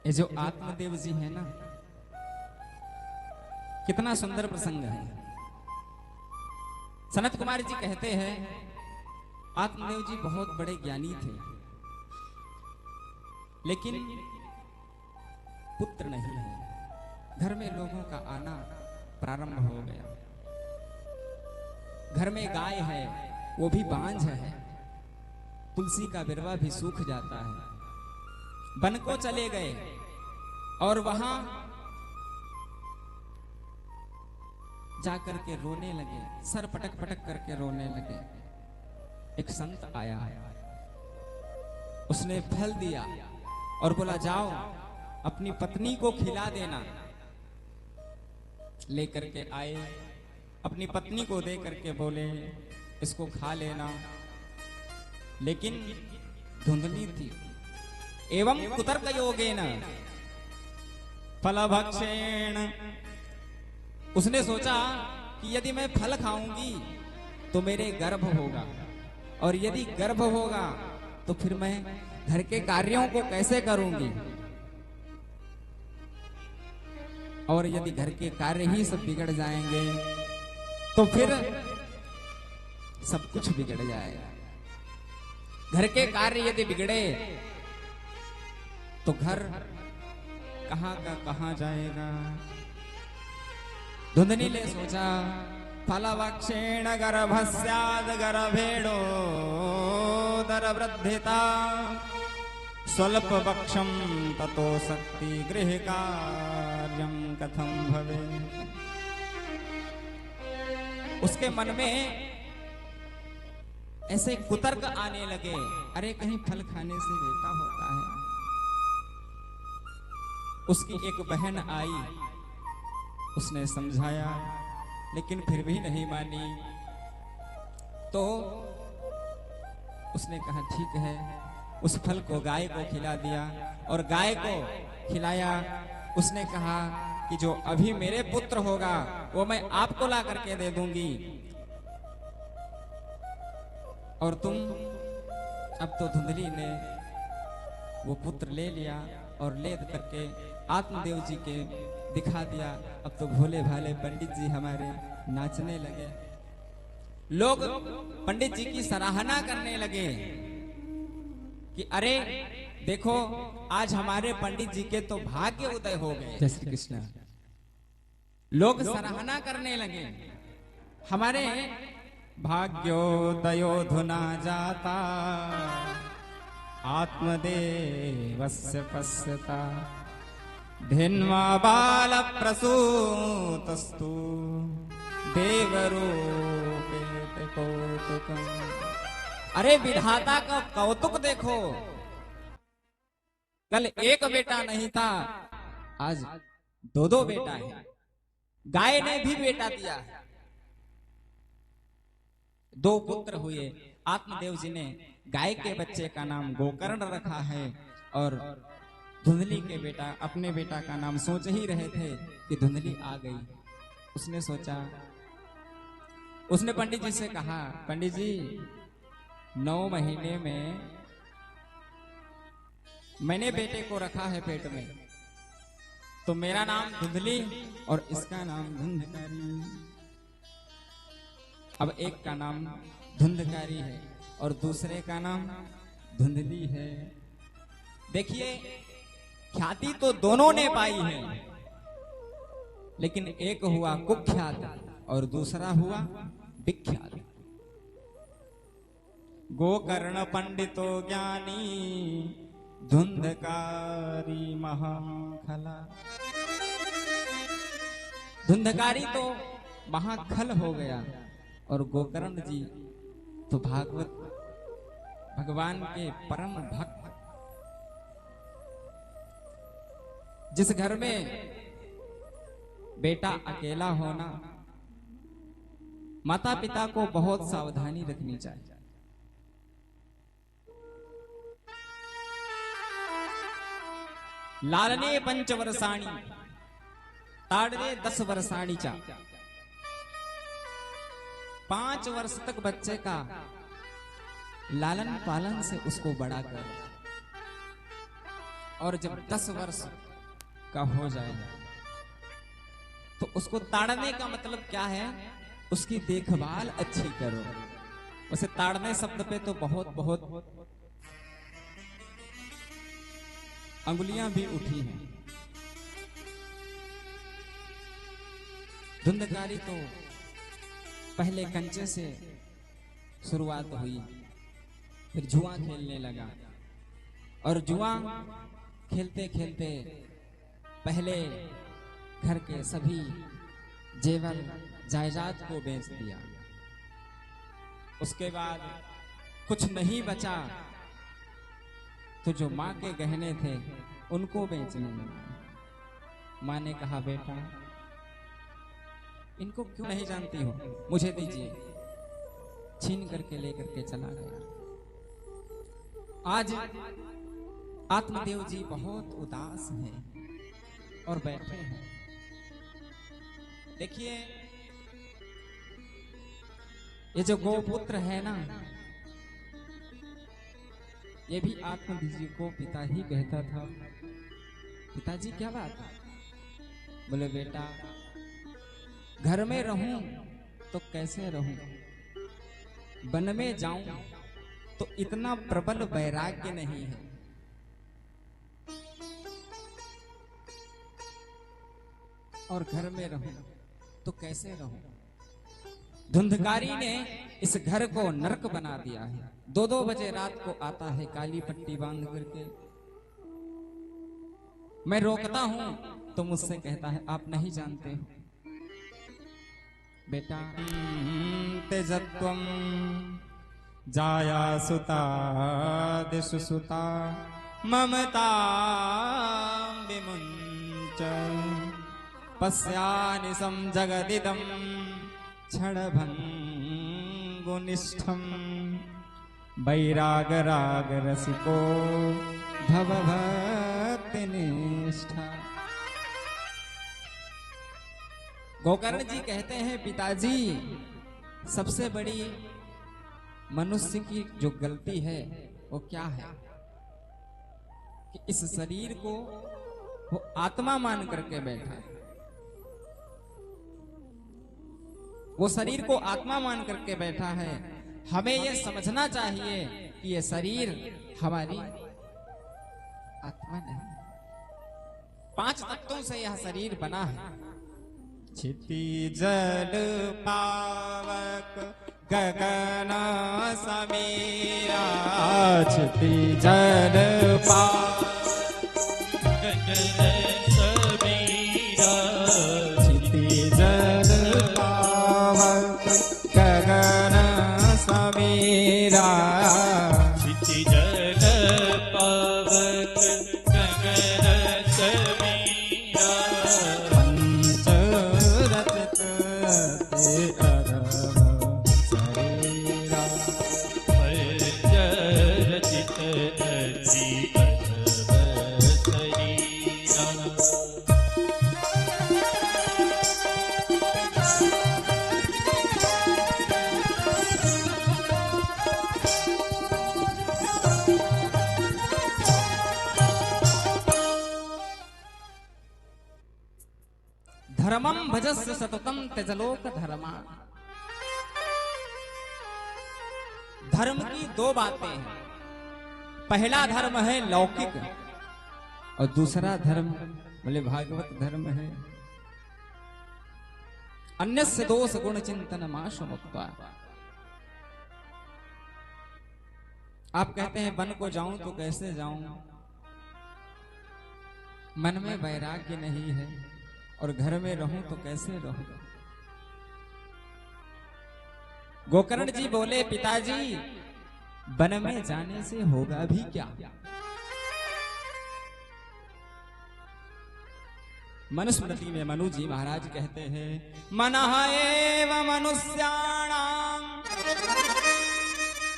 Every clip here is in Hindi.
ये जो आत्मदेव जी है ना, कितना सुंदर प्रसंग है। सनत कुमार जी कहते हैं आत्मदेव जी बहुत बड़े ज्ञानी थे, लेकिन पुत्र नहीं है। घर में लोगों का आना प्रारंभ हो गया। घर में गाय है, वो भी बांझ है। तुलसी का बिरवा भी सूख जाता है। वन को चले गए और वहां जाकर के रोने लगे, सर पटक पटक करके रोने लगे। एक संत आया, उसने फल दिया और बोला जाओ अपनी पत्नी को खिला देना। लेकर के आए, अपनी पत्नी को दे करके बोले इसको खा लेना, लेकिन धुंधली थी। एवं कुतर्क योगेन फलभक्षेण, उसने सोचा कि यदि मैं फल खाऊंगी तो मेरे गर्भ होगा, और यदि गर्भ होगा तो फिर मैं घर के कार्यों को कैसे करूंगी, और यदि घर के कार्य ही सब बिगड़ जाएंगे तो फिर सब कुछ बिगड़ जाएगा। घर के कार्य यदि बिगड़े तो घर कहां का कहां जाएगा। धुंधनी ने सोचा फलवक्षेण गर्भस्याद गर्भेणो दरवृद्धिता स्वल्प वक्षम ततो शक्ति गृह कार्यं कथम भवे। उसके मन में ऐसे कुतर्क आने लगे, अरे कहीं फल खाने से बेटा होता है। उसकी एक बहन आई, उसने समझाया लेकिन फिर भी नहीं मानी। तो उसने कहा ठीक है, उस फल को गाय को खिला दिया और गाय को खिलाया। उसने कहा कि जो अभी मेरे पुत्र होगा वो मैं आपको ला करके दे दूंगी, और तुम, अब तो धुंधली ने वो पुत्र ले लिया और ले करके आत्मदेव जी के दिखा दिया। अब तो भोले भाले पंडित जी हमारे नाचने लगे। लोग पंडित जी की सराहना करने लगे कि अरे देखो आज हमारे पंडित जी के तो भाग्य उदय हो गए। जय श्री कृष्ण। लोग सराहना करने लगे, हमारे भाग्योदयो धुना जाता आत्मदेवस्य पश्यता धिन्वा बाल प्रसूतस्तु देवरूपेत कौतुकम्। अरे विधाता का कौतुक देखो, कल एक बेटा नहीं था, आज दो दो बेटा है। गाय ने भी बेटा दिया, दो पुत्र हुए। आत्मदेव जी ने गाय के बच्चे का नाम गोकर्ण रखा है, और धुंधली के बेटा अपने बेटा का नाम सोच ही रहे थे कि धुंधली आ गई। उसने सोचा, उसने पंडित जी से कहा पंडित जी 9 महीने में मैंने बेटे को रखा है पेट में, तो मेरा नाम धुंधली और इसका नाम धुंधकारी। अब एक का नाम धुंधकारी है और दूसरे का नाम धुंधली है। देखिए ख्याति तो दोनों ने पाई है, लेकिन एक हुआ कुख्यात और दूसरा हुआ विख्यात। गोकर्ण पंडितो ज्ञानी धुंधकारी महाखला। धुंधकारी तो महाखल हो गया, और गोकर्ण जी तो भागवत भगवान के परम भक्त। जिस घर में बेटा अकेला होना, माता पिता को बहुत सावधानी रखनी चाहिए। लालने 5 वर्षाणी ताड़ने 10 वर्षाणी चा। 5 वर्ष तक बच्चे का लालन पालन से उसको बड़ा कर, और जब 10 वर्ष का हो जाए तो उसको ताड़ने का मतलब क्या है? उसकी देखभाल अच्छी करो। उसे ताड़ने शब्द पे तो बहुत बहुत अंगुलियां भी उठी हैं। धुंधकारी तो पहले कंचे से शुरुआत हुई, फिर जुआ खेलने लगा और जुआ खेलते खेलते पहले घर के सभी जेवर जायदाद को बेच दिया। उसके बाद कुछ नहीं बचा तो जो माँ के गहने थे उनको बेचने लगा। माँ ने कहा, बेटा इनको क्यों नहीं जानती हो, मुझे दीजिए। छीन करके लेकर के चला गया। आज आत्मदेव जी बहुत उदास हैं और बैठे हैं। देखिए, ये जो गोपुत्र है ना, ये भी आत्मदेव जी को पिता ही कहता था। पिताजी क्या बात है? बोले, बेटा घर में रहूं तो कैसे रहूं, वन में जाऊं तो इतना प्रबल वैराग्य नहीं है। और घर में रहूं तो कैसे रहूं? धुंधकारी ने इस घर को नरक बना दिया है। 2-2 बजे रात को आता है काली पट्टी बांध करके। मैं रोकता हूं तो मुझसे कहता है, आप नहीं जानते हो बेटा, तेजत्वम जाया सुता दिशु सुता ममता विमुंच पश्यानि सम जगदिदं क्षणभंगुनिष्ठं वैराग राग रसिको भवभक्ति निष्ठा। गोकर्ण जी कहते हैं, पिताजी सबसे बड़ी मनुष्य की जो गलती है वो क्या है कि इस शरीर को वो आत्मा मान करके बैठा है। वो शरीर को आत्मा मान करके बैठा है। हमें ये समझना चाहिए कि ये शरीर हमारी आत्मा नहीं, 5 तत्वों से यह शरीर बना है। क्षिति जल पावक गगन समीरा, क्षिति जल पावक गगन समीरा, क्षिति जल पावक गगन समीरा, क्षिति जल पावक गगन समीरा, धर्मम भजस्य सततम त्यजलोक धर्मा। धर्म की 2 बातें हैं। पहला धर्म है लौकिक और दूसरा धर्म बोले भागवत धर्म है। अन्यस्य दोष गुण चिंतन माशु मुक्ता। आप कहते हैं वन को जाऊं तो कैसे जाऊं, मन में वैराग्य नहीं है और घर में रहूं तो कैसे रहूं। गोकर्ण जी बोले, पिताजी वन में जाने से होगा भी क्या? मनुस्मृति में मनु जी महाराज कहते हैं, मनः एव मनुष्याणां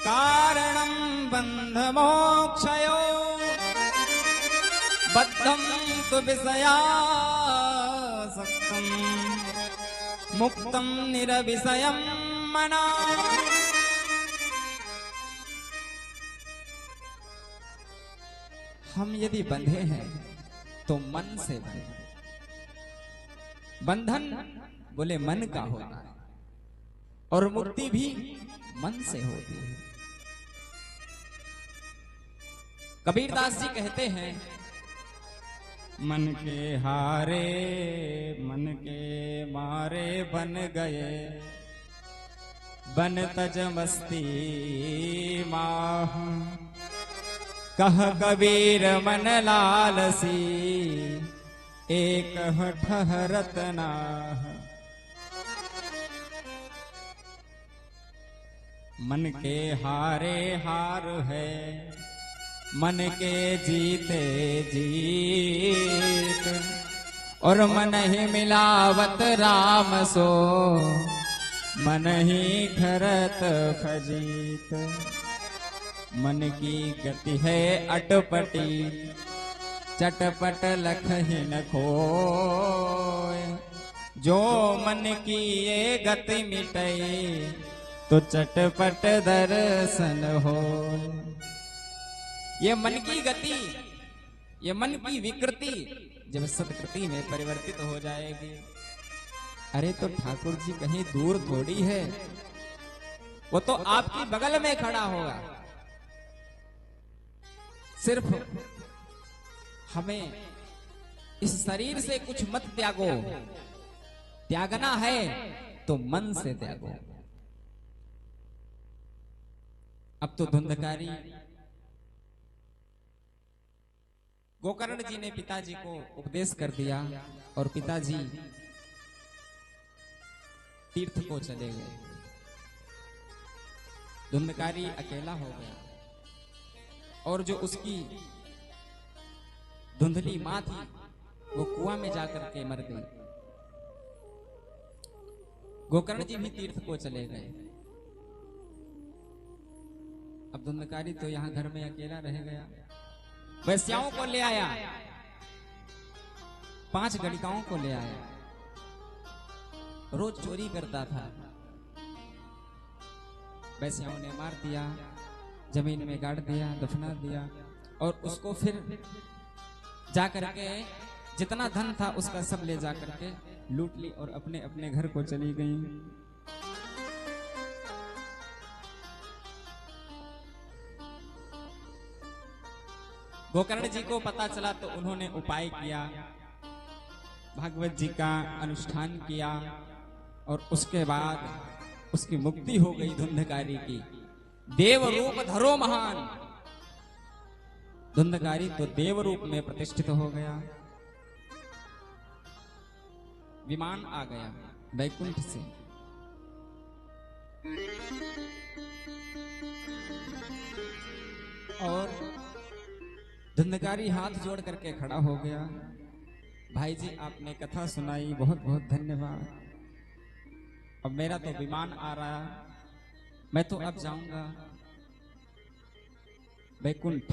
कारणं बंध मोक्षयो बद्धं तु विषयासक्तं मुक्तं निरविषयं मना। हम यदि बंधे हैं तो मन से बंधे। बंधन बोले मन का होता है और मुक्ति भी मन से होती है। कबीरदास जी कहते हैं, मन के हारे मन के मारे बन गए, बन तज मस्ती माह। कह कबीर मन लालसी, एक ठहरत नाह। मन के हारे हार है, मन के जीते जीत। और मन ही मिलावत राम सो, मन ही खरत फजीत। मन की गति है अटपटी, चटपट लखहीन खोए। जो मन की ये गति मिटई, तो चटपट दर्शन हो। ये मन की गति, ये मन की विकृति जब सत्कृति में परिवर्तित हो जाएगी। अरे तो ठाकुर जी कहीं दूर थोड़ी है, वो तो आपकी बगल में खड़ा होगा। सिर्फ हमें इस शरीर से कुछ मत त्यागो, त्यागना है तो मन से त्यागो। अब तो धुंधकारी गोकर्ण जी ने पिताजी को उपदेश कर दिया और पिताजी तीर्थ को चले गए। धुंधकारी अकेला हो गया और जो उसकी धुंधली मां थी वो कुआं में जाकर के मर गई। गोकर्ण जी भी तीर्थ को चले गए। अब धुंधकारी तो यहां घर में अकेला रह गया। वैश्याओं को ले आया, 5 गणिकाओं को ले आया। रोज चोरी करता था। वैश्याओं ने मार दिया, जमीन में गाड़ दिया, दफना दिया और उसको फिर जाकर के जितना धन था उसका सब ले जाकर के लूट ली और अपने अपने घर को चली गई। गोकर्ण जी को पता चला तो उन्होंने उपाय किया, भागवत जी का अनुष्ठान किया और उसके बाद उसकी मुक्ति हो गई धुंधकारी की। देव रूप धरो महान, धुंधकारी तो देव रूप में प्रतिष्ठित हो गया। विमान आ गया वैकुंठ से। और धुंधकारी हाथ जोड़ करके खड़ा हो गया। भाई जी आपने कथा सुनाई, बहुत बहुत धन्यवाद। अब मेरा तो विमान आ रहा, मैं तो अब जाऊंगा वैकुंठ।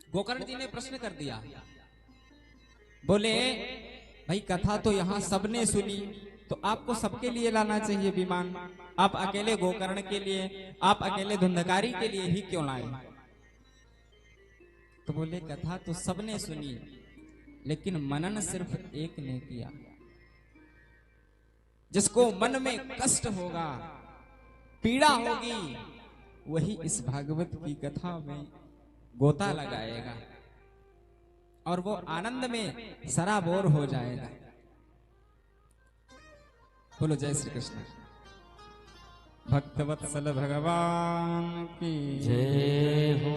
गोकर्ण जी ने प्रश्न कर दिया, बोले भाई कथा तो यहां सबने सुनी, तो आपको सबके लिए लाना चाहिए विमान। आप अकेले गोकर्ण के लिए, आप अकेले धुंधकारी के लिए ही क्यों लाए? तो बोले कथा तो सबने सुनी, लेकिन मनन सिर्फ एक ने किया। जिसको मन में कष्ट होगा, पीड़ा होगी, वही इस भागवत की कथा में गोता लगाएगा और वो आनंद में सराबोर हो जाएगा। बोलो जय श्री कृष्ण। भक्तवत्सल भगवान की जय हो।